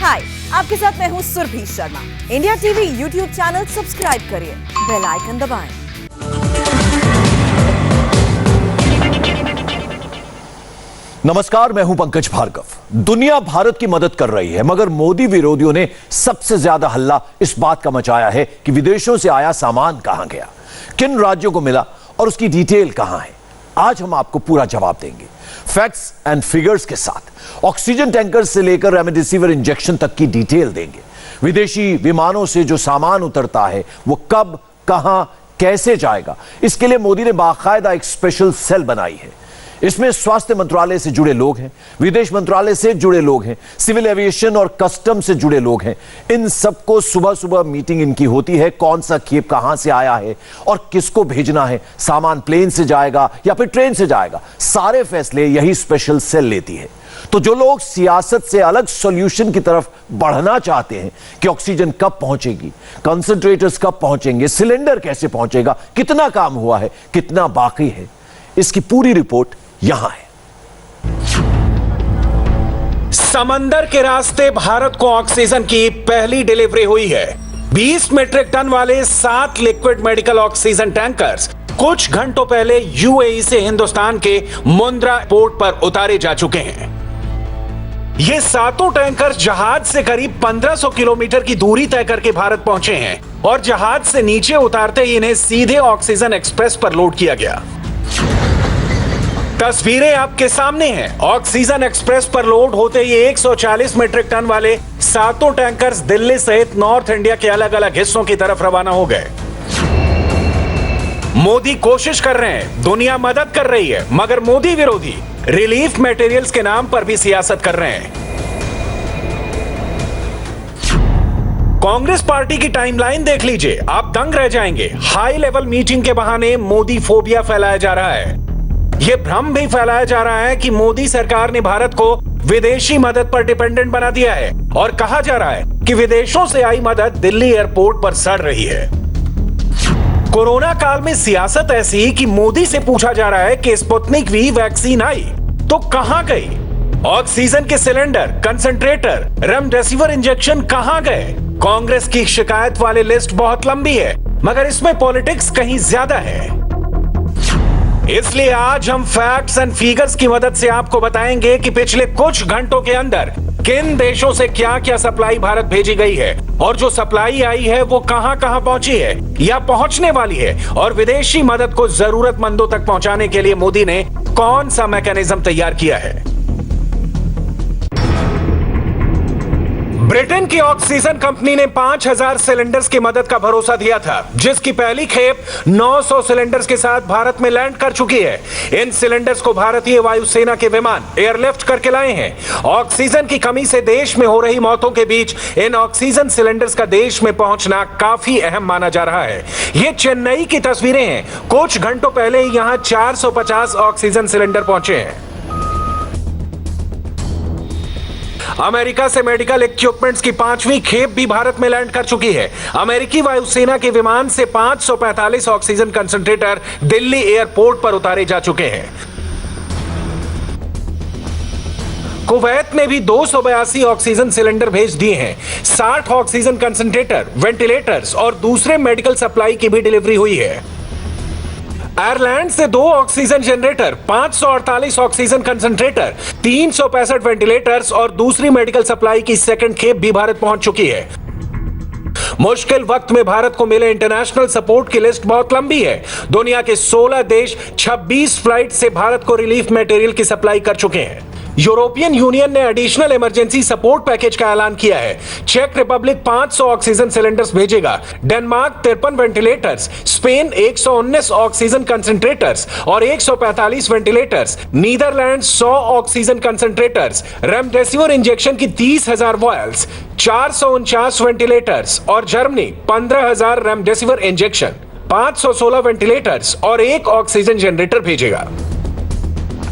हाय, आपके साथ मैं हूँ Surabhi Sharma. India TV YouTube channel subscribe करिए, बेल आइकन दबाएं। नमस्कार, मैं हूं पंकज भार्गव। दुनिया भारत की मदद कर रही है, मगर मोदी विरोधियों ने सबसे ज्यादा हल्ला इस बात का मचाया है कि विदेशों से आया सामान कहां गया, किन राज्यों को मिला और उसकी डिटेल कहां है। आज हम आपको पूरा जवाब देंगे, फैक्ट्स एंड फिगर्स के साथ। ऑक्सीजन टैंकर से लेकर रेमडेसिविर इंजेक्शन तक की डिटेल देंगे। विदेशी विमानों से जो सामान उतरता है वो कब, कहां, कैसे जाएगा, इसके लिए मोदी ने बाकायदा एक स्पेशल सेल बनाई है। इसमें स्वास्थ्य मंत्रालय से जुड़े लोग हैं, विदेश मंत्रालय से जुड़े लोग हैं, सिविल एविएशन और कस्टम से जुड़े लोग हैं। इन सबको सुबह सुबह मीटिंग इनकी होती है, कौन सा खेप कहां से आया है और किसको भेजना है, सामान प्लेन से जाएगा या फिर ट्रेन से जाएगा, सारे फैसले यही स्पेशल सेल लेती है। तो जो लोग सियासत से अलग सॉल्यूशन की तरफ बढ़ना चाहते हैं कि ऑक्सीजन कब पहुंचेगी, कंसंट्रेटर्स कब पहुंचेंगे, सिलेंडर कैसे पहुंचेगा, कितना काम हुआ है, कितना बाकी है, इसकी पूरी रिपोर्ट यहां है। समंदर के रास्ते भारत को ऑक्सीजन की पहली डिलीवरी हुई है। 20 मीट्रिक टन वाले 7 लिक्विड मेडिकल ऑक्सीजन टैंकर्स कुछ घंटों पहले यूएई से हिंदुस्तान के मुंद्रा पोर्ट पर उतारे जा चुके हैं। ये सातों टैंकर जहाज से करीब 1500 किलोमीटर की दूरी तय करके भारत पहुंचे हैं और जहाज से नीचे उतारते ही इन्हें सीधे ऑक्सीजन एक्सप्रेस पर लोड किया गया। तस्वीरें आपके सामने हैं। ऑक्सीजन एक्सप्रेस पर लोड होते ही 140 मीट्रिक टन वाले सातों टैंकर्स दिल्ली सहित नॉर्थ इंडिया के अलग अलग हिस्सों की तरफ रवाना हो गए। मोदी कोशिश कर रहे हैं, दुनिया मदद कर रही है, मगर मोदी विरोधी रिलीफ मटेरियल्स के नाम पर भी सियासत कर रहे हैं। कांग्रेस पार्टी की टाइमलाइन देख लीजिए, आप दंग रह जाएंगे। हाई लेवल मीटिंग के बहाने मोदी फोबिया फैलाया जा रहा है। यह भ्रम भी फैलाया जा रहा है कि मोदी सरकार ने भारत को विदेशी मदद पर डिपेंडेंट बना दिया है और कहा जा रहा है कि विदेशों से आई मदद दिल्ली एयरपोर्ट पर सड़ रही है। कोरोना काल में सियासत ऐसी कि मोदी से पूछा जा रहा है कि स्पुतनिक वी वैक्सीन आई तो कहां गई, ऑक्सीजन के सिलेंडर, कंसंट्रेटर, रेमडेसिविर इंजेक्शन कहां गए। कांग्रेस की शिकायत वाली लिस्ट बहुत लंबी है, मगर इसमें पॉलिटिक्स कहीं ज्यादा है। इसलिए आज हम फैक्ट्स एंड फिगर्स की मदद से आपको बताएंगे कि पिछले कुछ घंटों के अंदर किन देशों से क्या क्या सप्लाई भारत भेजी गई है और जो सप्लाई आई है वो कहां कहां पहुंची है या पहुंचने वाली है, और विदेशी मदद को जरूरतमंदों तक पहुंचाने के लिए मोदी ने कौन सा मैकेनिज्म तैयार किया है। ब्रिटेन की ऑक्सीजन कंपनी ने 5000 सिलेंडर्स की मदद का भरोसा दिया था, जिसकी पहली खेप 900 सिलेंडर्स के साथ भारत में लैंड कर चुकी है। इन सिलेंडर्स को भारतीय वायुसेना के विमान एयरलिफ्ट करके लाए हैं। ऑक्सीजन की कमी से देश में हो रही मौतों के बीच इन ऑक्सीजन सिलेंडर्स का देश में पहुंचना काफी अहम माना जा रहा है। ये चेन्नई की तस्वीरें हैं। कुछ घंटों पहले ही यहां 450 ऑक्सीजन सिलेंडर पहुंचे हैं। अमेरिका से मेडिकल इक्विपमेंट्स की 5वीं खेप भी भारत में लैंड कर चुकी है। अमेरिकी वायुसेना के विमान से 545 ऑक्सीजन कंसंट्रेटर दिल्ली एयरपोर्ट पर उतारे जा चुके हैं। कुवैत ने भी 282 ऑक्सीजन सिलेंडर भेज दिए हैं। 60 ऑक्सीजन कंसंट्रेटर, वेंटिलेटर्स और दूसरे मेडिकल सप्लाई की भी डिलीवरी हुई है। आयरलैंड से 2 oxygen generator, 548 oxygen concentrator, 365 ventilators और दूसरी मेडिकल सप्लाई की सेकंड खेप भी भारत पहुंच चुकी है। मुश्किल वक्त में भारत को मिले इंटरनेशनल सपोर्ट की लिस्ट बहुत लंबी है। दुनिया के 16 देश 26 फ्लाइट से भारत को रिलीफ मटेरियल की सप्लाई कर चुके हैं। यूरोपियन यूनियन ने एडिशनल इमरजेंसी सपोर्ट पैकेज का ऐलान किया है। चेक रिपब्लिक 500 ऑक्सीजन सिलेंडर्स भेजेगा, Denmark 53 ventilators, Spain 119 oxygen concentrators और 145 ventilators, Netherland 100 oxygen concentrators, remdesivir injection की 30,000 वॉयल्स, 449 वेंटिलेटर्स और जर्मनी 15,000 रेमडेसिविर इंजेक्शन, 516 वेंटिलेटर्स और 1 ऑक्सीजन जनरेटर भेजेगा।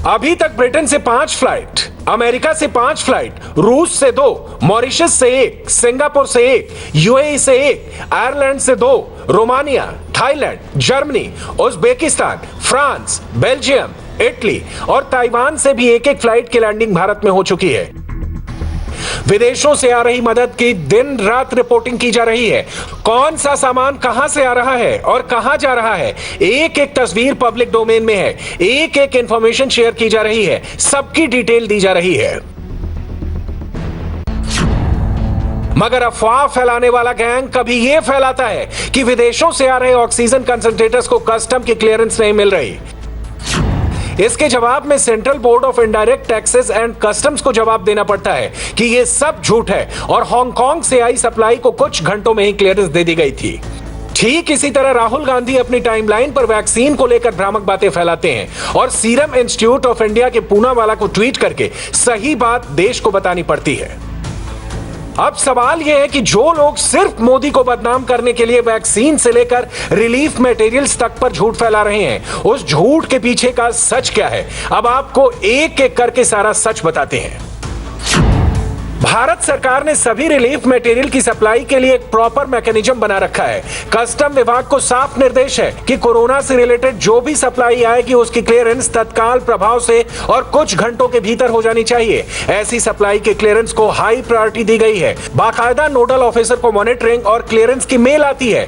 अभी तक ब्रिटेन से 5 फ्लाइट, अमेरिका से 5 फ्लाइट, रूस से 2, मॉरिशस से 1, सिंगापुर से 1, यूएई से 1, आयरलैंड से 2, Romania, Thailand, Germany, Uzbekistan, France, Belgium, Italy और ताइवान से भी एक-एक फ्लाइट की लैंडिंग भारत में हो चुकी है। विदेशों से आ रही मदद की दिन रात रिपोर्टिंग की जा रही है। कौन सा सामान कहां से आ रहा है और कहां जा रहा है, एक एक तस्वीर पब्लिक डोमेन में है, एक एक इंफॉर्मेशन शेयर की जा रही है, सबकी डिटेल दी जा रही है। मगर अफवाह फैलाने वाला गैंग कभी यह फैलाता है कि विदेशों से आ रहे ऑक्सीजन कंसंट्रेटर्स को कस्टम की क्लियरेंस नहीं मिल रही। इसके जवाब में central board of indirect taxes and customs को जवाब देना पड़ता है कि यह सब झूठ है और हांगकांग से आई सप्लाई को कुछ घंटों में ही क्लियरेंस दे दी गई थी। ठीक इसी तरह राहुल गांधी अपनी टाइमलाइन पर वैक्सीन को लेकर भ्रामक बातें फैलाते हैं और सीरम इंस्टीट्यूट ऑफ इंडिया के पूनावाला को ट्वीट करके सही बात देश को बतानी पड़ती है। अब सवाल यह है कि जो लोग सिर्फ मोदी को बदनाम करने के लिए वैक्सीन से लेकर रिलीफ मटेरियल्स तक पर झूठ फैला रहे हैं, उस झूठ के पीछे का सच क्या है, अब आपको एक एक करके सारा सच बताते हैं। भारत सरकार ने सभी रिलीफ मटेरियल की सप्लाई के लिए एक प्रॉपर मैकेनिज्म बना रखा है। कस्टम विभाग को साफ निर्देश है कि कोरोना से रिलेटेड जो भी सप्लाई आएगी उसकी क्लियरेंस तत्काल प्रभाव से और कुछ घंटों के भीतर हो जानी चाहिए। ऐसी सप्लाई के क्लियरेंस को हाई प्रायोरिटी दी गई है। बाकायदा नोडल ऑफिसर को मॉनिटरिंग और क्लियरेंस की मेल आती है।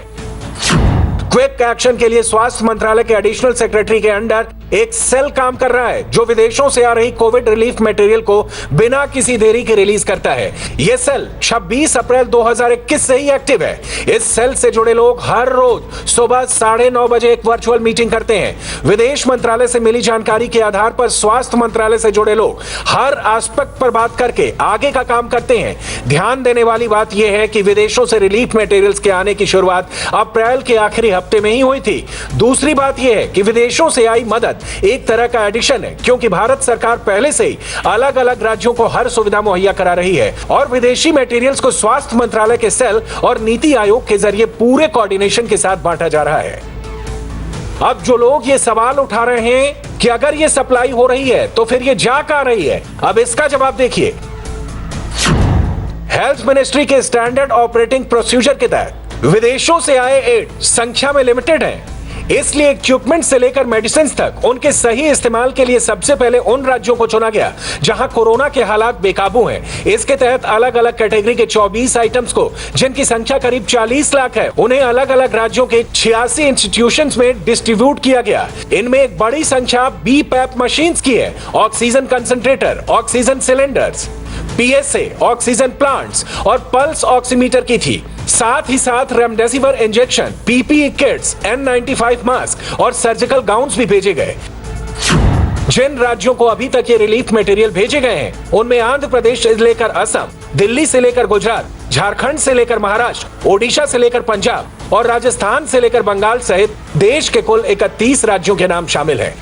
क्विक एक्शन के लिए स्वास्थ्य मंत्रालय के एडिशनल सेक्रेटरी के अंडर एक सेल काम कर रहा है जो विदेशों से आ रही कोविड रिलीफ मटेरियल को बिना किसी देरी के रिलीज करता है। यह सेल 26 अप्रैल 2021 से ही एक्टिव है। इस सेल से जुड़े लोग हर रोज सुबह 9:30 बजे एक वर्चुअल मीटिंग करते हैं। विदेश मंत्रालय से मिली जानकारी के आधार पर स्वास्थ्य मंत्रालय से जुड़े लोग हर एस्पेक्ट पर बात करके आगे का काम करते हैं। ध्यान देने वाली बात यह है कि विदेशों से रिलीफ मटेरियल्स के आने की शुरुआत अप्रैल के आखिरी हफ्ते में ही हुई थी। दूसरी बात यह है कि विदेशों से आई मदद एक तरह का एडिशन है, क्योंकि भारत सरकार पहले से ही अलग अलग राज्यों को हर सुविधा मुहैया करा रही है और विदेशी मटेरियल्स को स्वास्थ्य मंत्रालय के सेल और नीति आयोग के जरिए पूरे कोऑर्डिनेशन के साथ बांटा जा रहा है। अब जो लोग ये सवाल उठा रहे हैं कि अगर ये सप्लाई हो रही है तो फिर ये जा कहां रही है, अब इसका जवाब देखिए। हेल्थ मिनिस्ट्री के स्टैंडर्ड ऑपरेटिंग प्रोसीजर के तहत विदेशों से आए एड संख्या में लिमिटेड हैं, इसलिए इक्विपमेंट से लेकर मेडिसिन तक उनके सही इस्तेमाल के लिए सबसे पहले उन राज्यों को चुना गया जहां कोरोना के हालात बेकाबू हैं। इसके तहत अलग अलग कैटेगरी के 24 आइटम्स को, जिनकी संख्या करीब 40 लाख है, उन्हें अलग अलग राज्यों के 86 इंस्टीट्यूशंस में डिस्ट्रीब्यूट किया गया। इनमें एक बड़ी संख्या BPAP मशीन्स की है, oxygen concentrator, oxygen cylinders, PSA, oxygen plants और पल्स ऑक्सीमीटर की थी। साथ ही साथ remdesivir injection, PPE kits, N95 mask और सर्जिकल गाउन्स भी भेजे गए। जिन राज्यों को अभी तक ये रिलीफ मटेरियल भेजे गए हैं उनमें आंध्र प्रदेश से लेकर असम, दिल्ली से लेकर गुजरात, झारखंड से लेकर महाराष्ट्र, ओडिशा से लेकर पंजाब और राजस्थान से लेकर बंगाल सहित देश के कुल 31 राज्यों के नाम शामिल हैं।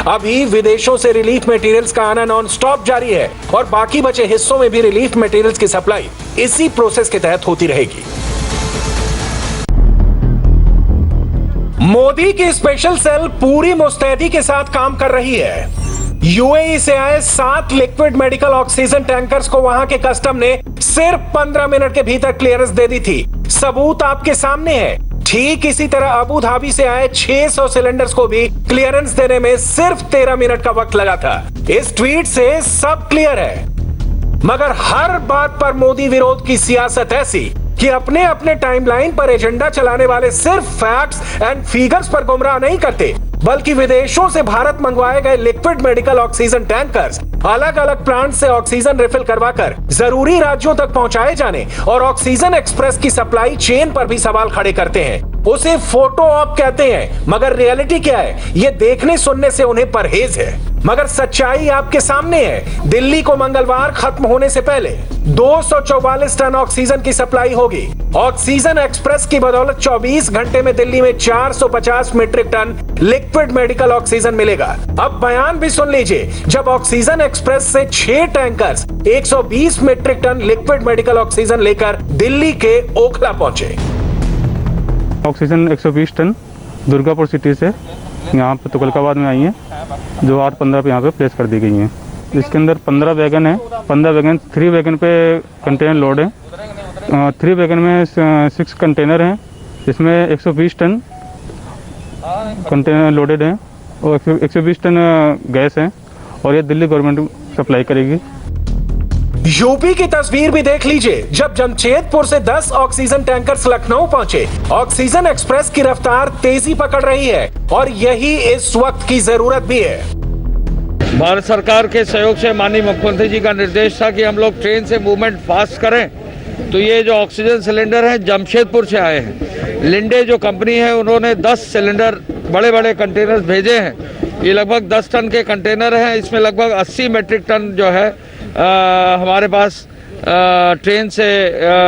अभी विदेशों से रिलीफ मटेरियल्स का आना नॉन स्टॉप जारी है और बाकी बचे हिस्सों में भी रिलीफ मटेरियल्स की सप्लाई इसी प्रोसेस के तहत होती रहेगी। मोदी की स्पेशल सेल पूरी मुस्तैदी के साथ काम कर रही है। यूएई से आए 7 लिक्विड मेडिकल ऑक्सीजन टैंकर्स को वहां के कस्टम ने सिर्फ 15 मिनट के भीतर क्लियरेंस दे दी थी। सबूत आपके सामने है। ठीक इसी तरह अबू धाबी से आए 600 सिलेंडर्स को भी क्लियरेंस देने में सिर्फ 13 मिनट का वक्त लगा था। इस ट्वीट से सब क्लियर है। मगर हर बात पर मोदी विरोध की सियासत ऐसी कि अपने अपने टाइमलाइन पर एजेंडा चलाने वाले सिर्फ फैक्ट्स एंड फिगर्स पर गुमराह नहीं करते, बल्कि विदेशों से भारत मंगवाए गए लिक्विड मेडिकल ऑक्सीजन टैंकर्स अलग अलग प्लांट से ऑक्सीजन रिफिल करवाकर जरूरी राज्यों तक पहुंचाए जाने और ऑक्सीजन एक्सप्रेस की सप्लाई चेन पर भी सवाल खड़े करते हैं। उसे फोटो ऑप कहते हैं, मगर रियलिटी क्या है ये देखने सुनने से उन्हें परहेज है। मगर सच्चाई आपके सामने है। दिल्ली को मंगलवार खत्म होने से पहले 244 टन ऑक्सीजन की सप्लाई होगी। ऑक्सीजन एक्सप्रेस की बदौलत 24 घंटे में दिल्ली में 450 metric ton liquid medical oxygen मिलेगा। अब बयान भी सुन लीजिए। जब ऑक्सीजन एक्सप्रेस से 6 tankers 120 metric ton liquid medical oxygen लेकर दिल्ली के ओखला पहुंचे। ऑक्सीजन 120 टन दुर्गापुर सिटी से यहाँ पे तुगलकाबाद में आई हैं, जो 8-15 पे यहाँ पे प्लेस कर दी गई हैं। इसके अंदर 15 वैगन है। 15 वैगन 3 वैगन पे कंटेनर लोड है। 3 वैगन में 6 कंटेनर हैं, इसमें 120 टन कंटेनर लोडेड हैं और 120 टन गैस है और ये दिल्ली गवर्नमेंट सप्लाई करेगी। यूपी की तस्वीर भी देख लीजिए। जब जमशेदपुर से 10 ऑक्सीजन टैंकर्स लखनऊ पहुंचे, ऑक्सीजन एक्सप्रेस की रफ्तार तेजी पकड़ रही है और यही इस वक्त की जरूरत भी है। भारत सरकार के सहयोग से माननीय मुख्यमंत्री जी का निर्देश था कि हम लोग ट्रेन से मूवमेंट फास्ट करें, तो ये जो ऑक्सीजन सिलेंडर हैं जमशेदपुर से आए हैं। लिंडे जो कंपनी है उन्होंने 10 सिलेंडर बड़े बड़े कंटेनर्स भेजे हैं। ये लगभग 10 टन के कंटेनर हैं। इसमें लगभग 80 मेट्रिक टन जो है हमारे पास ट्रेन से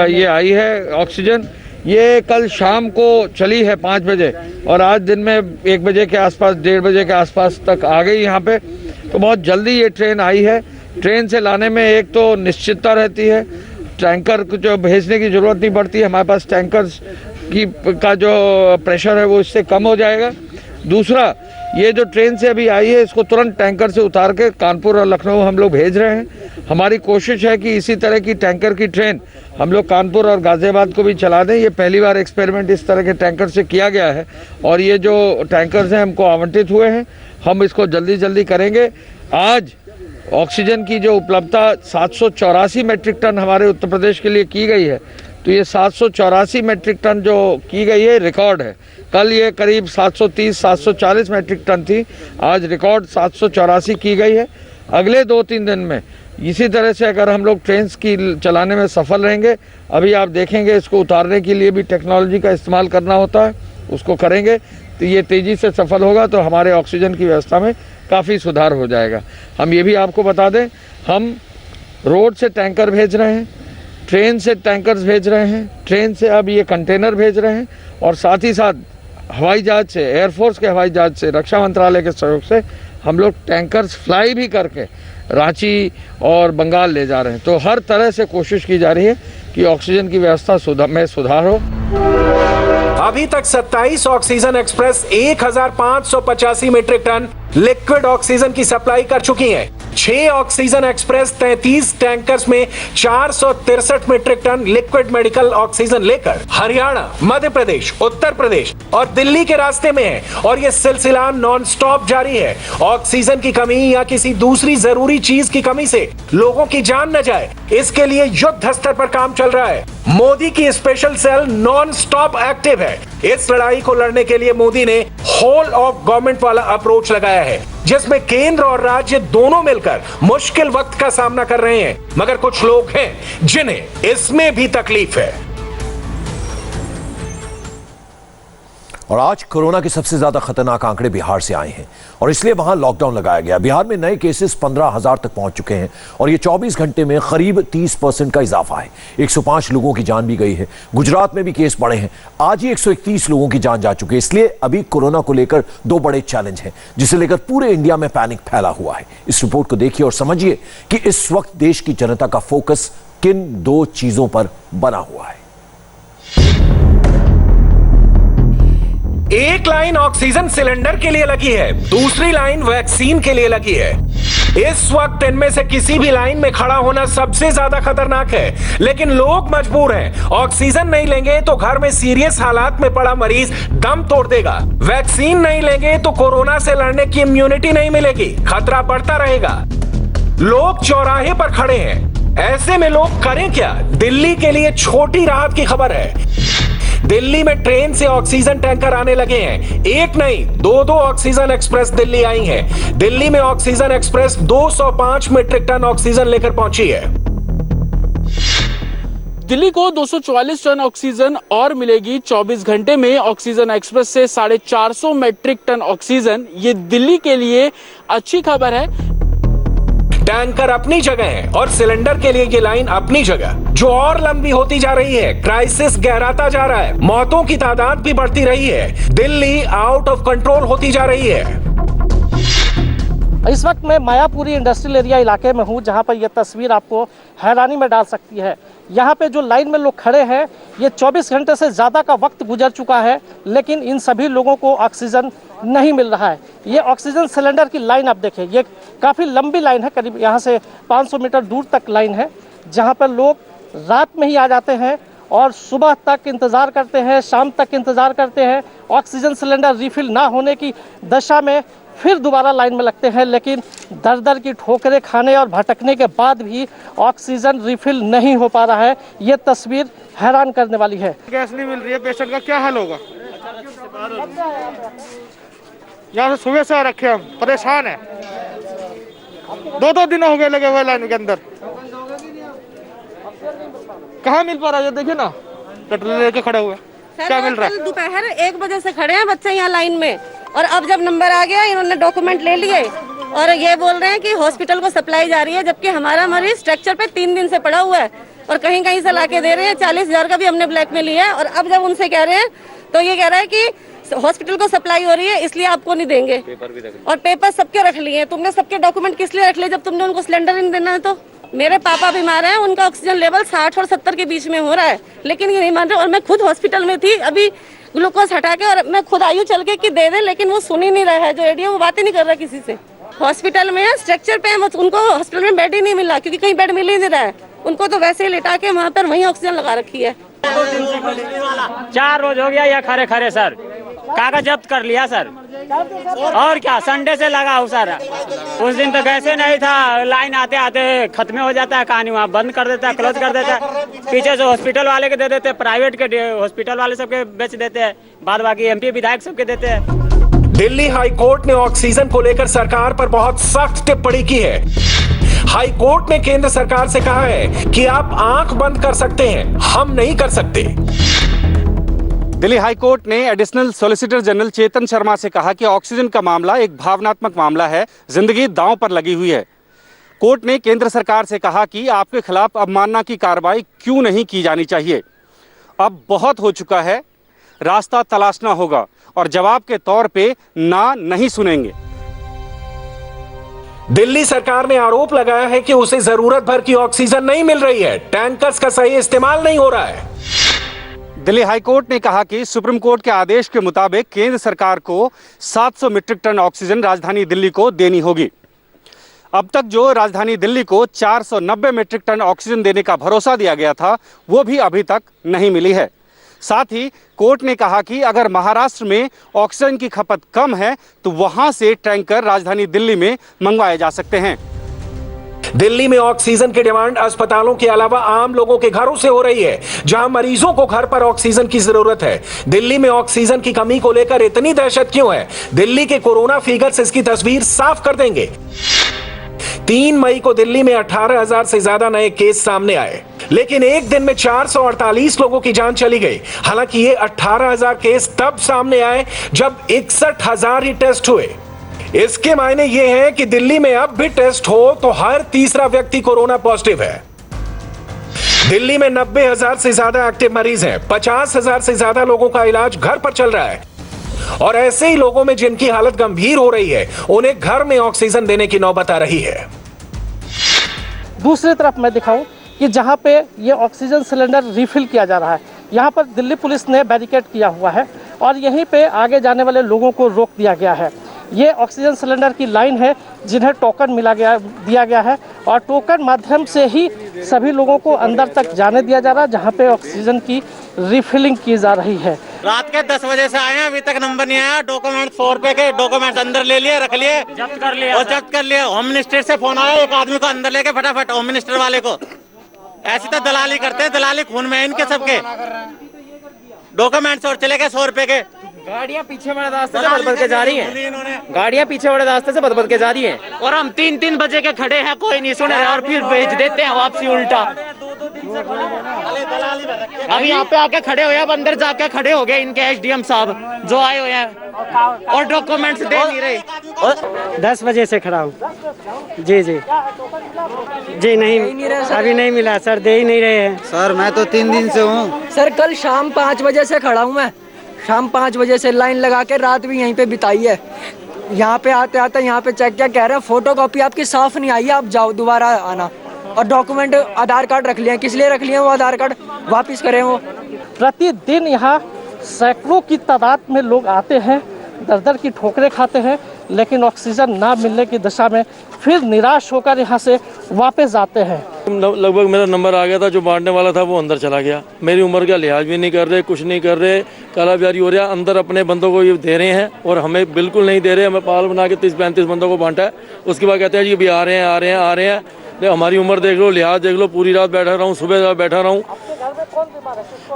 ये आई है ऑक्सीजन। ये कल शाम को चली है 5 बजे और आज दिन में 1 बजे के आसपास 1:30 बजे के आसपास तक आ गई यहाँ पे। तो बहुत जल्दी ये ट्रेन आई है। ट्रेन से लाने में एक तो निश्चितता रहती है, टैंकर को जो भेजने की ज़रूरत नहीं पड़ती है, हमारे पास टैंकर्स का जो प्रेशर है वो इससे कम हो जाएगा। दूसरा, ये जो ट्रेन से अभी आई है इसको तुरंत टैंकर से उतार के कानपुर और लखनऊ हम लोग भेज रहे हैं। हमारी कोशिश है कि इसी तरह की टैंकर की ट्रेन हम लोग कानपुर और गाज़ियाबाद को भी चला दें। ये पहली बार एक्सपेरिमेंट इस तरह के टैंकर से किया गया है और ये जो टैंकर्स हैं हमको आवंटित हुए हैं, हम इसको जल्दी करेंगे। आज ऑक्सीजन की जो उपलब्धता 784 मेट्रिक टन हमारे उत्तर प्रदेश के लिए की गई है, तो ये 784 मेट्रिक टन जो की गई है रिकॉर्ड है। कल ये करीब 730-740 मेट्रिक टन थी, आज रिकॉर्ड 784 की गई है। अगले 2-3 दिन में इसी तरह से अगर हम लोग ट्रेन की चलाने में सफल रहेंगे, अभी आप देखेंगे इसको उतारने के लिए भी टेक्नोलॉजी का इस्तेमाल करना होता है, उसको करेंगे तो ये तेज़ी से सफल होगा, तो हमारे ऑक्सीजन की व्यवस्था में काफ़ी सुधार हो जाएगा। हम ये भी आपको बता दें, हम रोड से टैंकर भेज रहे हैं, ट्रेन से टैंकर्स भेज रहे हैं, ट्रेन से अब ये कंटेनर भेज रहे हैं और साथ ही साथ हवाई जहाज से, एयरफोर्स के हवाई जहाज से, रक्षा मंत्रालय के सहयोग से हम लोग टैंकर्स फ्लाई भी करके रांची और बंगाल ले जा रहे हैं। तो हर तरह से कोशिश की जा रही है कि ऑक्सीजन की व्यवस्था में सुधार हो। अभी तक 27 oxygen express 1585 metric ton liquid oxygen की सप्लाई कर चुकी हैं। 6 ऑक्सीजन एक्सप्रेस 33 टैंकर्स में 463 metric ton liquid medical oxygen लेकर हरियाणा, मध्य प्रदेश, उत्तर प्रदेश और दिल्ली के रास्ते में है और यह सिलसिला नॉन स्टॉप जारी है। ऑक्सीजन की कमी या किसी दूसरी जरूरी चीज की कमी से लोगों की जान न जाए, इसके लिए युद्ध स्तर पर काम चल रहा है। मोदी की special cell non stop active है। इस लड़ाई को लड़ने के लिए मोदी ने होल ऑफ गवर्नमेंट वाला अप्रोच लगाया है, जिसमें केंद्र और राज्य दोनों मिलकर मुश्किल वक्त का सामना कर रहे हैं। मगर कुछ लोग हैं जिन्हें इसमें भी तकलीफ है। और आज कोरोना के सबसे ज्यादा खतरनाक आंकड़े बिहार से आए हैं और इसलिए वहां लॉकडाउन लगाया गया। बिहार में नए केसेस 15,000 तक पहुंच चुके हैं और ये 24 घंटे में करीब 30% का इजाफा है। 105 लोगों की जान भी गई है। गुजरात में भी केस बढ़े हैं। आज ही 131 लोगों की जान जा चुकी है। इसलिए अभी कोरोना को लेकर 2 बड़े चैलेंज हैं, जिसे लेकर पूरे इंडिया में पैनिक फैला हुआ है। इस रिपोर्ट को देखिए और समझिए कि इस वक्त देश की जनता का फोकस किन 2 चीजों पर बना हुआ है। एक लाइन ऑक्सीजन सिलेंडर के लिए लगी है, दूसरी लाइन वैक्सीन के लिए लगी है। इस वक्त इनमें से किसी भी लाइन में खड़ा होना सबसे ज्यादा खतरनाक है, लेकिन लोग मजबूर हैं। ऑक्सीजन नहीं लेंगे तो घर में सीरियस हालात में पड़ा मरीज दम तोड़ देगा। वैक्सीन नहीं लेंगे तो कोरोना से लड़ने की इम्यूनिटी नहीं मिलेगी, खतरा बढ़ता रहेगा। लोग चौराहे पर खड़े हैं, ऐसे में लोग करें क्या? दिल्ली के लिए छोटी राहत की खबर है। दिल्ली में ट्रेन से ऑक्सीजन टैंकर आने लगे हैं। एक नहीं, 2 ऑक्सीजन एक्सप्रेस दिल्ली आई हैं। दिल्ली में oxygen express 205 metric ton oxygen लेकर पहुंची है। दिल्ली को 244 टन ऑक्सीजन और मिलेगी। 24 घंटे में ऑक्सीजन एक्सप्रेस से 450 मीट्रिक टन ऑक्सीजन, ये दिल्ली के लिए अच्छी खबर है। टैंकर अपनी जगह है और सिलेंडर के लिए ये लाइन अपनी जगह, जो और लंबी होती जा रही है। क्राइसिस गहराता जा रहा है, मौतों की तादाद भी बढ़ती रही है। दिल्ली आउट ऑफ कंट्रोल होती जा रही है। इस वक्त मैं मायापुरी इंडस्ट्रियल एरिया इलाके में हूँ, जहाँ पर यह तस्वीर आपको हैरानी में डाल सकती है। यहाँ पे जो लाइन में लोग खड़े हैं, ये 24 घंटे से ज़्यादा का वक्त गुजर चुका है, लेकिन इन सभी लोगों को ऑक्सीजन नहीं मिल रहा है। ये ऑक्सीजन सिलेंडर की लाइन आप देखें, ये काफ़ी लंबी लाइन है, करीब यहाँ से 500 मीटर दूर तक लाइन है, जहाँ पर लोग रात में ही आ जाते हैं और सुबह तक इंतज़ार करते हैं, शाम तक इंतज़ार करते हैं। ऑक्सीजन सिलेंडर रिफिल ना होने की दशा में फिर दोबारा लाइन में लगते हैं, लेकिन दर दर की ठोकरें खाने और भटकने के बाद भी ऑक्सीजन रिफिल नहीं हो पा रहा है। ये तस्वीर हैरान करने वाली है। गैस नहीं मिल रही है, पेशेंट का क्या हाल होगा? यहाँ से सुबह से आ रखे हम, परेशान है। 2-2 दिन हो गए लगे हुए लाइन के अंदर। कहाँ मिल पा रहा है? देखिए ना, कटोरे लेके खड़े हुए, क्या मिल रहा है? दोपहर 1 बजे से खड़े हैं बच्चे यहाँ लाइन में, और अब जब नंबर आ गया इन्होंने डॉक्यूमेंट ले लिए और ये बोल रहे हैं कि हॉस्पिटल को सप्लाई जा रही है, जबकि हमारा मरीज स्ट्रक्चर पे 3 दिन से पड़ा हुआ है और कहीं कहीं से लाके दे रहे हैं। 40,000 का भी हमने ब्लैक में लिया है, और अब जब उनसे कह रहे हैं तो ये कह रहा है कि हॉस्पिटल को सप्लाई हो रही है इसलिए आपको नहीं देंगे। और पेपर सबके रख लिए हैं। तुमने सबके डॉक्यूमेंट किस लिए रख लिए जब तुमने उनको सिलेंडर नहीं देना है? तो मेरे पापा बीमार हैं, उनका ऑक्सीजन लेवल 60 और 70 के बीच में हो रहा है, लेकिन ये नहीं मान रहे। और मैं खुद हॉस्पिटल में थी अभी ग्लूकोज हटा के, और मैं खुद आयु चल के कि दे दे, लेकिन वो सुन ही नहीं रहा है। जो एडीओ वो बातें नहीं कर रहा किसी से। हॉस्पिटल में स्ट्रक्चर पे उनको हॉस्पिटल में बेड ही नहीं मिला, क्योंकि कहीं बेड मिल ही नहीं रहा है उनको, तो वैसे ही लिटा के वहाँ पर वहीं ऑक्सीजन लगा रखी है। 4 रोज हो गया या खरे खरे सर, कागज जब्त कर लिया सर। और क्या, संडे से लगा हूँ सर। उस दिन तो वैसे नहीं था, लाइन आते आते खत्म हो जाता है, कहानी वहाँ बंद कर देता है, क्लोज कर देता है। पीछे से हॉस्पिटल वाले के दे देते हैं, प्राइवेट के हॉस्पिटल वाले सबके बेच देते हैं, बाद बाकी एमपी विधायक सबके देते हैं। दिल्ली हाई कोर्ट ने ऑक्सीजन को लेकर सरकार पर बहुत सख्त टिप्पणी की है। हाई कोर्ट ने केंद्र सरकार से कहा है कि आप आंख बंद कर सकते हैं, हम नहीं कर सकते। दिल्ली हाई कोर्ट ने additional solicitor general Chetan Sharma से कहा कि ऑक्सीजन का मामला एक भावनात्मक मामला है, जिंदगी दांव पर लगी हुई है। कोर्ट ने केंद्र सरकार से कहा कि आपके खिलाफ अवमानना की कार्रवाई क्यों नहीं की जानी चाहिए। अब बहुत हो चुका है, रास्ता तलाशना होगा और जवाब के तौर पे ना नहीं सुनेंगे। दिल्ली सरकार ने आरोप लगाया है कि उसे जरूरत भर की ऑक्सीजन नहीं मिल रही है, टैंकर्स का सही इस्तेमाल नहीं हो रहा है। दिल्ली हाई कोर्ट ने कहा कि सुप्रीम कोर्ट के आदेश के मुताबिक केंद्र सरकार को 700 मीट्रिक टन ऑक्सीजन राजधानी दिल्ली को देनी होगी। अब तक जो राजधानी दिल्ली को 490 मीट्रिक टन ऑक्सीजन देने का भरोसा दिया गया था, वो भी अभी तक नहीं मिली है। साथ ही कोर्ट ने कहा कि अगर महाराष्ट्र में ऑक्सीजन की खपत कम है तो वहां से टैंकर राजधानी दिल्ली में मंगवाए जा सकते हैं। दिल्ली में ऑक्सीजन की डिमांड अस्पतालों के अलावा आम लोगों के घरों से हो रही है, जहां मरीजों को घर पर ऑक्सीजन की जरूरत है। दिल्ली में ऑक्सीजन की कमी को लेकर इतनी दहशत क्यों है? दिल्ली के कोरोना फिगर्स इसकी तस्वीर साफ कर देंगे। 3 मई को दिल्ली में 18,000 से ज्यादा नए केस सामने आए, लेकिन एक दिन में 448 लोगों की जान चली गई। हालांकि ये 18,000 केस तब सामने आए जब 61,000 ही टेस्ट हुए। इसके मायने ये हैं कि दिल्ली में अब भी टेस्ट हो तो हर तीसरा व्यक्ति कोरोना पॉजिटिव है। दिल्ली में 90,000 से ज्यादा एक्टिव मरीज हैं, 50,000 से ज्यादा लोगों का इलाज घर पर चल रहा है, और ऐसे ही लोगों में जिनकी हालत गंभीर हो रही है उन्हें घर में ऑक्सीजन देने की नौबत आ रही है। दूसरी तरफ मैं दिखाऊं कि जहां पे ये ऑक्सीजन सिलेंडर रिफिल किया जा रहा है, यहाँ पर दिल्ली पुलिस ने बैरिकेड किया हुआ है और यहीं पे आगे जाने वाले लोगों को रोक दिया गया है। ये ऑक्सीजन सिलेंडर की लाइन है जिन्हें टोकन दिया गया है, और टोकन माध्यम से ही सभी लोगों को अंदर तक जाने दिया जा रहा है, जहाँ पे ऑक्सीजन की रिफिलिंग की जा रही है। रात के 10 बजे से आए हैं, अभी तक नंबर नहीं आया। डॉक्यूमेंट 100 रुपए के डॉक्यूमेंट अंदर ले लिए, रख लिए, जब्त कर लिया और जब्त कर लिया। होम मिनिस्टर से फोन आया, एक आदमी को अंदर लेके फटाफट, होम मिनिस्टर वाले को। ऐसी तो दलाली करते हैं, दलाली खून में इनके सबके। डॉक्यूमेंट्स और चले गए 100 रुपए के। गाड़ियाँ पीछे बड़े रास्ते से बदबद के जा रही हैं, गाड़ियाँ पीछे बड़े रास्ते से बदबद के जा रही हैं, और हम 3-3 बजे के खड़े हैं, कोई नहीं सुन रहा, और फिर भेज देते हैं वापसी उल्टा। अभी यहाँ पे आके खड़े हुए, अब अंदर जाके खड़े हो गए इनके एसडीएम साहब जो आए हुए हैं, और डॉक्यूमेंट्स दे नहीं रहे। 10 बजे से खड़ा हूँ। जी जी जी, नहीं अभी नहीं मिला सर, दे ही नहीं रहे हैं सर। मैं तो 3 दिन से हूँ सर। कल शाम 5 बजे से खड़ा हूँ मैं, शाम 5 बजे से लाइन लगा के रात भी यहीं पे बिताई है। यहाँ पे आते आते यहाँ पे चेक क्या कह रहे हैं, फोटो कॉपी आपकी साफ नहीं आई है, आप जाओ दोबारा आना। और डॉक्यूमेंट आधार कार्ड रख लिए, किस लिए रख लिए वो आधार कार्ड, वापस करें वो। प्रतिदिन यहाँ सैकड़ों की तादाद में लोग आते हैं, दर दर की ठोकरें खाते हैं, लेकिन ऑक्सीजन ना मिलने की दशा में फिर निराश होकर यहाँ से वापस जाते हैं। लगभग मेरा नंबर आ गया था, जो बांटने वाला था वो अंदर चला गया। मेरी उम्र का लिहाज भी नहीं कर रहे, कुछ नहीं कर रहे, कालाबाजारी हो रहा है। अंदर अपने बंदों को ये दे रहे हैं और हमें बिल्कुल नहीं दे रहे। हमें पाल बना के 30-35 बंदों को बांटा है। उसके बाद कहते हैं जी अभी आ रहे हैं। हमारी उम्र देख लो, लिहाज देख लो, पूरी रात बैठा रहा हूँ, सुबह बैठा रहा हूँ।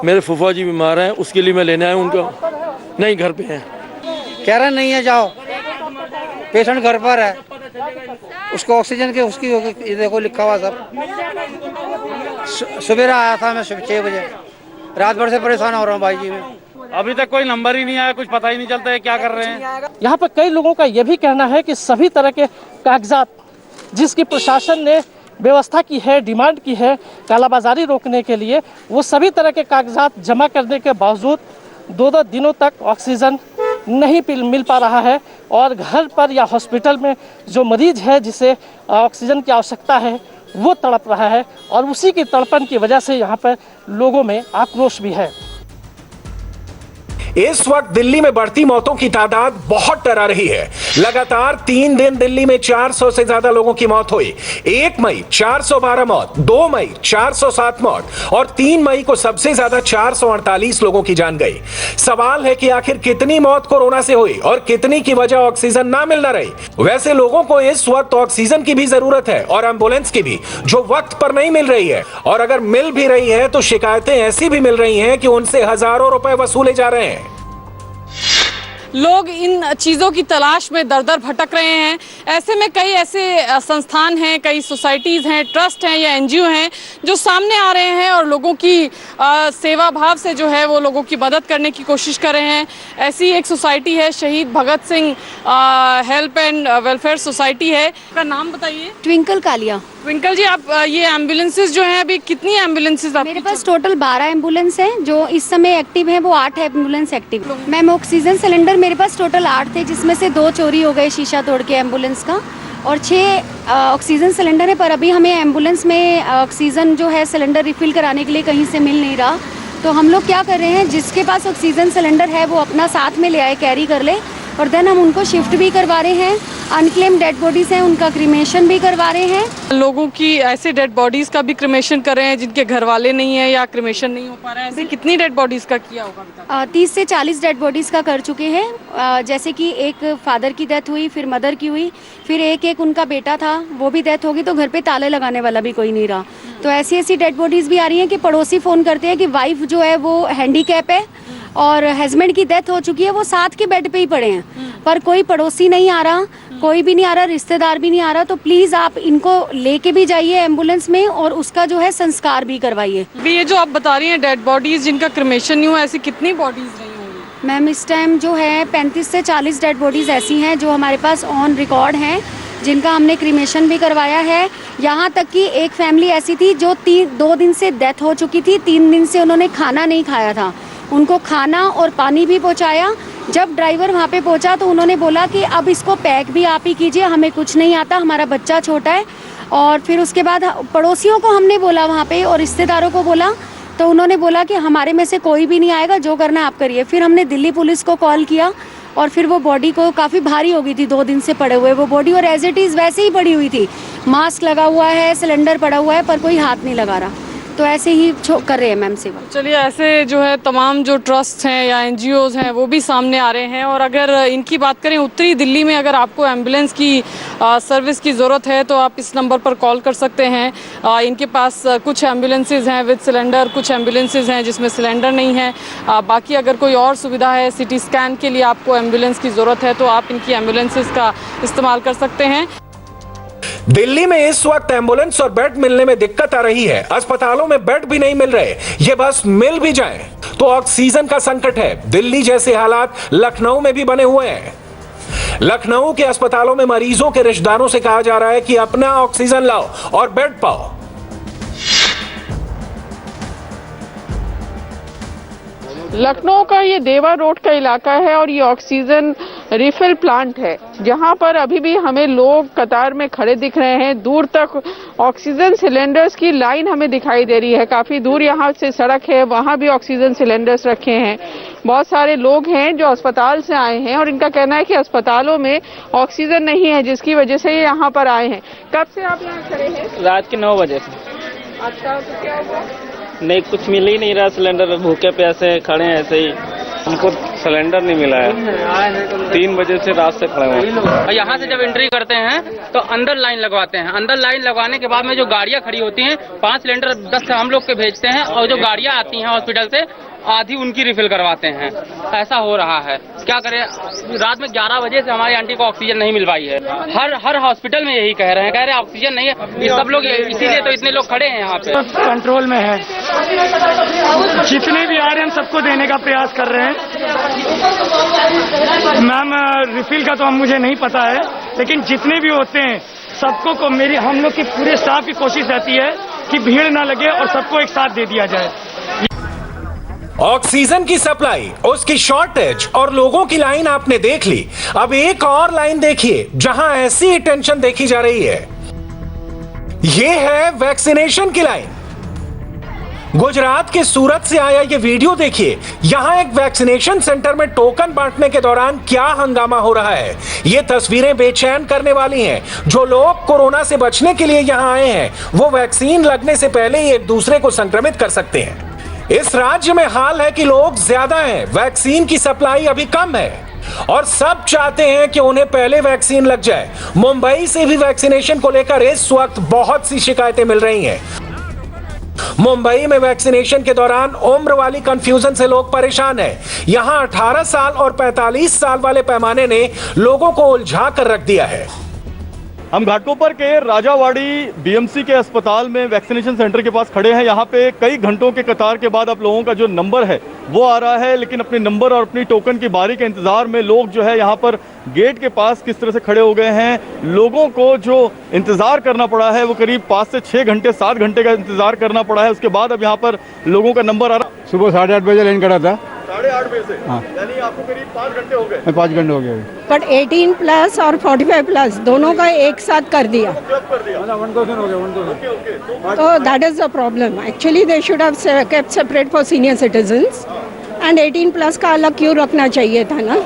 मेरे फूफा जी बीमार हैं, उसके लिए मैं लेने आया हूँ उनका। नहीं, घर पे हैं। कह रहे नहीं है, जाओ, पेशेंट घर पर है, उसको ऑक्सीजन के उसकी ये देखो लिखा हुआ सब। सवेरा आया था मैं 6 बजे, रात भर से परेशान हो रहा हूँ भाई जी मैं। अभी तक कोई नंबर ही नहीं आया, कुछ पता ही नहीं चलता है क्या कर रहे हैं। यहाँ पर कई लोगों का यह भी कहना है कि सभी तरह के कागजात जिसकी प्रशासन ने व्यवस्था की है, डिमांड की है कालाबाजारी रोकने के लिए, वो सभी तरह के कागजात जमा करने के बावजूद 2-2 दिनों तक ऑक्सीजन नहीं मिल पा रहा है। और घर पर या हॉस्पिटल में जो मरीज है जिसे ऑक्सीजन की आवश्यकता है वो तड़प रहा है, और उसी की तड़पन की वजह से यहाँ पर लोगों में आक्रोश भी है। इस वक्त दिल्ली में बढ़ती मौतों की तादाद बहुत डरा रही है। लगातार 3 दिन दिल्ली में 400 से ज्यादा लोगों की मौत हुई। 1 मई 412 मौत, 2 मई 407 मौत और 3 मई को सबसे ज्यादा 448 लोगों की जान गई। सवाल है कि आखिर कितनी मौत कोरोना से हुई और कितनी की वजह ऑक्सीजन ना मिलना रही। वैसे लोगों को इस वक्त ऑक्सीजन की भी जरूरत है और एम्बुलेंस की भी, जो वक्त पर नहीं मिल रही है। और अगर मिल भी रही है तो शिकायतें ऐसी भी मिल रही हैं कि उनसे हजारों रुपए वसूले जा रहे हैं। लोग इन चीज़ों की तलाश में दर दर भटक रहे हैं। ऐसे में कई ऐसे संस्थान हैं, कई सोसाइटीज़ हैं, ट्रस्ट हैं या एनजीओ हैं जो सामने आ रहे हैं और लोगों की सेवा भाव से जो है वो लोगों की मदद करने की कोशिश कर रहे हैं। ऐसी एक सोसाइटी है Shaheed Bhagat Singh help and welfare society है। का नाम बताइए। ट्विंकल कालिया। ट्विंकल जी, आप ये एम्बुलेंसेज जो हैं, अभी कितनी एम्बुलेंसेज मेरे पास टोटल 12 एम्बुलेंस हैं जो इस समय एक्टिव हैं, वो 8 ambulance active. Ma'am, oxygen cylinder मेरे पास टोटल 8 थे, जिसमें से 2 चोरी हो गए शीशा तोड़ के एम्बुलेंस का, और 6 ऑक्सीजन सिलेंडर है। पर अभी हमें एम्बुलेंस में ऑक्सीजन जो है सिलेंडर रिफिल कराने के लिए कहीं से मिल नहीं रहा। तो हम लोग क्या कर रहे हैं, जिसके पास ऑक्सीजन सिलेंडर है वो अपना साथ में ले आए, कैरी कर ले, और देन हम उनको शिफ्ट भी करवा रहे हैं। अनक्लेम डेड बॉडीज हैं, उनका क्रीमेशन भी करवा रहे हैं। लोगों की ऐसे डेड बॉडीज का भी क्रीमेशन कर रहे हैं जिनके घर वाले नहीं है या क्रीमेशन नहीं हो पा रहा है। ऐसे कितनी डेड बॉडीज का किया होगा? 30 से 40 डेड बॉडीज का कर चुके हैं। जैसे कि एक फादर की डेथ हुई, फिर मदर की हुई, फिर एक उनका बेटा था, वो भी डेथ होगी, तो घर पे ताले लगाने वाला भी कोई नहीं रहा। तो ऐसी डेड बॉडीज भी आ रही हैं कि पड़ोसी फ़ोन करते हैं कि वाइफ जो है वो हैंडीकैप है और हस्बैंड की डेथ हो चुकी है, वो साथ के बेड पे ही पड़े हैं, पर कोई पड़ोसी नहीं आ रहा, कोई भी नहीं आ रहा, रिश्तेदार भी नहीं आ रहा। तो प्लीज़ आप इनको लेके भी जाइए एम्बुलेंस में और उसका जो है संस्कार भी करवाइए। ये जो आप बता रही हैं डेड बॉडीज जिनका क्रिमेशन नहीं हुआ, ऐसी कितनी बॉडीज रही होंगी? मैम, इस टाइम जो है 35 से 40 डेड बॉडीज ऐसी हैं जो हमारे पास ऑन रिकॉर्ड हैं, जिनका हमने क्रिमेशन भी करवाया है। यहाँ तक कि एक फैमिली ऐसी थी जो 2 दिन से डेथ हो चुकी थी, 3 दिन से उन्होंने खाना नहीं खाया था, उनको खाना और पानी भी पहुँचाया। जब ड्राइवर वहाँ पे पहुँचा तो उन्होंने बोला कि अब इसको पैक भी आप ही कीजिए, हमें कुछ नहीं आता, हमारा बच्चा छोटा है। और फिर उसके बाद पड़ोसियों को हमने बोला वहाँ पे और रिश्तेदारों को बोला, तो उन्होंने बोला कि हमारे में से कोई भी नहीं आएगा, जो करना आप करिए। फिर हमने दिल्ली पुलिस को कॉल किया और फिर वो बॉडी को काफ़ी भारी हो गई थी, 2 दिन से पड़े हुए वो बॉडी, और एज इट इज़ वैसे ही पड़ी हुई थी। मास्क लगा हुआ है, सिलेंडर पड़ा हुआ है, पर कोई हाथ नहीं लगा रहा। तो ऐसे ही कर रहे हैं मैम सेवा। चलिए, ऐसे जो है तमाम जो ट्रस्ट हैं या एनजीओज हैं वो भी सामने आ रहे हैं। और अगर इनकी बात करें उत्तरी दिल्ली में, अगर आपको एम्बुलेंस की सर्विस की ज़रूरत है तो आप इस नंबर पर कॉल कर सकते हैं। इनके पास कुछ एम्बुलेंसेज हैं विद सिलेंडर, कुछ एम्बुलेंसेज हैं जिसमें सिलेंडर नहीं है। बाकी अगर कोई और सुविधा है, सिटी स्कैन के लिए आपको एम्बुलेंस की ज़रूरत है तो आप इनकी एम्बुलेंसेज का इस्तेमाल कर सकते हैं। दिल्ली में इस वक्त एम्बुलेंस और बेड मिलने में दिक्कत आ रही है। अस्पतालों में बेड भी नहीं मिल रहे, ये बस मिल भी जाएं तो ऑक्सीजन का संकट है। दिल्ली जैसे हालात लखनऊ में भी बने हुए हैं। लखनऊ के अस्पतालों में मरीजों के रिश्तेदारों से कहा जा रहा है कि अपना ऑक्सीजन लाओ और बेड पाओ। लखनऊ का ये देवा रोड का इलाका है और ये ऑक्सीजन रिफिल प्लांट है, जहां पर अभी भी हमें लोग कतार में खड़े दिख रहे हैं। दूर तक ऑक्सीजन सिलेंडर्स की लाइन हमें दिखाई दे रही है। काफी दूर यहाँ से सड़क है, वहां भी ऑक्सीजन सिलेंडर्स रखे हैं। बहुत सारे लोग हैं जो अस्पताल से आए हैं और इनका कहना है कि अस्पतालों में ऑक्सीजन नहीं है, जिसकी वजह से ये यहाँ पर आए हैं। कब से आप यहाँ खड़े हैं? रात के 9 बजे से। अच्छा, तो क्या हुआ? नहीं, कुछ मिल ही नहीं रहा सिलेंडर, भूखे प्यासे खड़े हैं ऐसे ही। हमको सिलेंडर नहीं मिला है, 3 बजे से रात से खड़े हैं। यहाँ से जब एंट्री करते हैं तो अंदर लाइन लगवाते हैं। अंदर लाइन लगवाने के बाद में जो गाड़ियाँ खड़ी होती हैं, 5 सिलेंडर 10 हम लोग के भेजते हैं और जो गाड़ियाँ आती हैं हॉस्पिटल से आधी उनकी रिफिल करवाते हैं। ऐसा हो रहा है, क्या करें। रात में 11 बजे से हमारी आंटी को ऑक्सीजन नहीं मिल पाई है। हर हॉस्पिटल में यही कह रहे हैं ऑक्सीजन नहीं है। ये सब लोग इसीलिए तो इतने लोग खड़े हैं यहाँ पे। कंट्रोल में है, जितने भी आ रहे हैं हम सबको देने का प्रयास कर रहे हैं। मैम रिफिल का तो मुझे नहीं पता है, लेकिन जितने भी होते हैं सबको को हम लोग की पूरे स्टाफ की कोशिश रहती है कि भीड़ ना लगे और सबको एक साथ दे दिया जाए। ऑक्सीजन की सप्लाई, उसकी शॉर्टेज और लोगों की लाइन आपने देख ली। अब एक और लाइन देखिए जहां ऐसी ही टेंशन देखी जा रही है। यह है वैक्सीनेशन की लाइन। गुजरात के सूरत से आया ये वीडियो देखिए। यहां एक वैक्सीनेशन सेंटर में टोकन बांटने के दौरान क्या हंगामा हो रहा है। ये तस्वीरें बेचैन करने वाली हैं। जो लोग कोरोना से बचने के लिए यहां आए हैं, वो वैक्सीन लगने से पहले ही एक दूसरे को संक्रमित कर सकते हैं। इस राज्य में हाल है कि लोग ज्यादा हैं, वैक्सीन की सप्लाई अभी कम है और सब चाहते हैं कि उन्हें पहले वैक्सीन लग जाए। मुंबई से भी वैक्सीनेशन को लेकर इस वक्त बहुत सी शिकायतें मिल रही हैं। मुंबई में वैक्सीनेशन के दौरान उम्र वाली कंफ्यूजन से लोग परेशान हैं। यहां 18 साल और 45 साल वाले पैमाने ने लोगों को उलझा कर रख दिया है। हम घाटकोपर के राजावाड़ी बीएमसी के अस्पताल में वैक्सीनेशन सेंटर के पास खड़े हैं। यहाँ पे कई घंटों के कतार के बाद अब लोगों का जो नंबर है वो आ रहा है, लेकिन अपने नंबर और अपनी टोकन की बारी के इंतजार में लोग जो है यहाँ पर गेट के पास किस तरह से खड़े हो गए हैं। लोगों को जो इंतजार करना पड़ा है वो करीब 5 से 6 घंटे 7 घंटे का इंतजार करना पड़ा है। उसके बाद अब यहाँ पर लोगों का नंबर आ रहा। सुबह 8:30 बजे लाइन करा था, 8:30 बजे से। हाँ। यानी आपको करीब 5 घंटे हो गए। 5 घंटे हो गए। बट 18+ और 45+ दोनों का एक साथ कर दिया। 1000 हो गया। तो that is the problem. Actually they should have kept separate for senior citizens and 18+ का अलग क्यों रखना चाहिए था ना,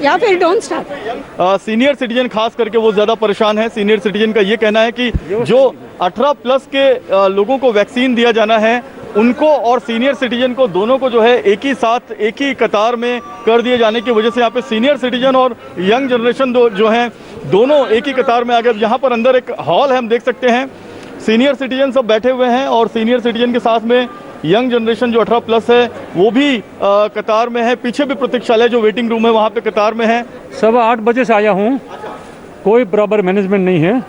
या फिर डोंट स्टार्ट। सीनियर सिटीजन खास करके वो ज़्यादा परेशान है। सीनियर सिटीजन का ये कहना है कि जो 18+ के लोगों को वैक्सीन दिया जाना है, उनको और सीनियर सिटीजन को दोनों को जो है एक ही साथ एक ही कतार में कर दिए जाने की वजह से यहाँ पे सीनियर सिटीजन और यंग जनरेशन जो हैं दोनों एक ही कतार में आ गए। यहाँ पर अंदर एक हॉल है, हम देख सकते हैं सीनियर सिटीजन सब बैठे हुए हैं और सीनियर सिटीजन के साथ में यंग जनरेशन जो 18+ है वो भी कतार में है। पीछे भी प्रतीक्षालय जो वेटिंग रूम है वहाँ पे कतार में है। 8:15 बजे से आया हूँ, कोई बराबर मैनेजमेंट नहीं है।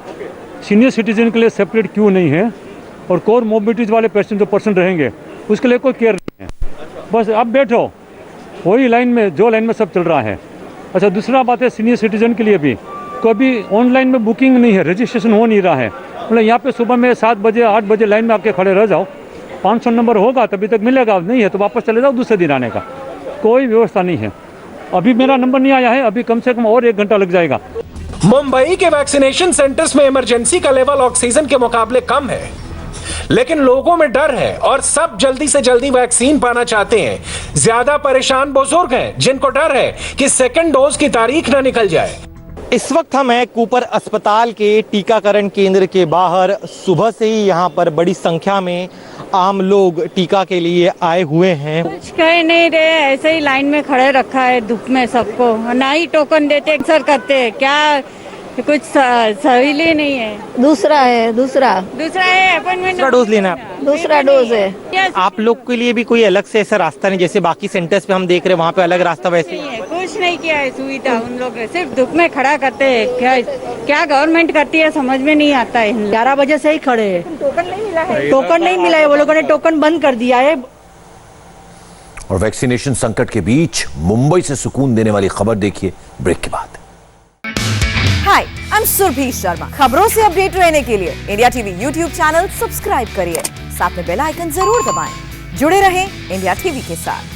सीनियर सिटीजन के लिए सेपरेट क्यों नहीं है और कोर मोबिलिटीज वाले पेशेंट जो पर्सन रहेंगे उसके लिए कोई केयर नहीं है। बस अब बैठो वही लाइन में जो लाइन में सब चल रहा है। अच्छा, दूसरा बात है सीनियर सिटीजन के लिए भी कभी ऑनलाइन में बुकिंग नहीं है, रजिस्ट्रेशन हो नहीं रहा है। मतलब यहाँ पे सुबह में 7 बजे 8 बजे लाइन में आके खड़े रह जाओ, 500 नंबर होगा तभी तक मिलेगा, नहीं है तो वापस चले जाओ दूसरे दिन आने का। कोई व्यवस्था नहीं है। अभी मेरा नंबर नहीं आया है, अभी कम से कम और 1 घंटा लग जाएगा। मुंबई के वैक्सीनेशन सेंटर्स में इमरजेंसी का लेवल ऑक्सीजन के मुकाबले कम है, लेकिन लोगों में डर है और सब जल्दी से जल्दी वैक्सीन पाना चाहते हैं। ज्यादा परेशान बुजुर्ग हैं जिनको डर है कि सेकंड डोज की तारीख न निकल जाए। इस वक्त हम हैं कूपर अस्पताल के टीकाकरण केंद्र के बाहर। सुबह से ही यहाँ पर बड़ी संख्या में आम लोग टीका के लिए आए हुए हैं। कुछ कह नहीं रहे, ऐसे ही लाइन में खड़े रखा है धूप में सबको, ना ही टोकन देते सर करते क्या, कुछ सही नहीं है। दूसरा है अपॉइंटमेंट, दूसरा डोज लेना है। दूसरा डोज है। आप लोग के लिए भी कोई अलग से ऐसा रास्ता नहीं, जैसे बाकी सेंटर्स पे हम देख रहे हैं वहाँ पे अलग रास्ता वैसे नहीं है, कुछ नहीं किया है सुविधा। उन लोग सिर्फ धूप में खड़ा करते हैं। क्या गवर्नमेंट करती है समझ में नहीं आता है। 11 बजे से ही खड़े हैं, टोकन नहीं मिला है। टोकन नहीं मिला है, वो लोगों ने टोकन बंद कर दिया है। और वैक्सीनेशन संकट के बीच मुंबई से सुकून देने वाली खबर देखिए ब्रेक के बाद। हाय, आई एम सुरभि शर्मा। खबरों से अपडेट रहने के लिए India TV YouTube channel subscribe करिए, साथ में बेल आइकन जरूर दबाएं। जुड़े रहें इंडिया टीवी के साथ।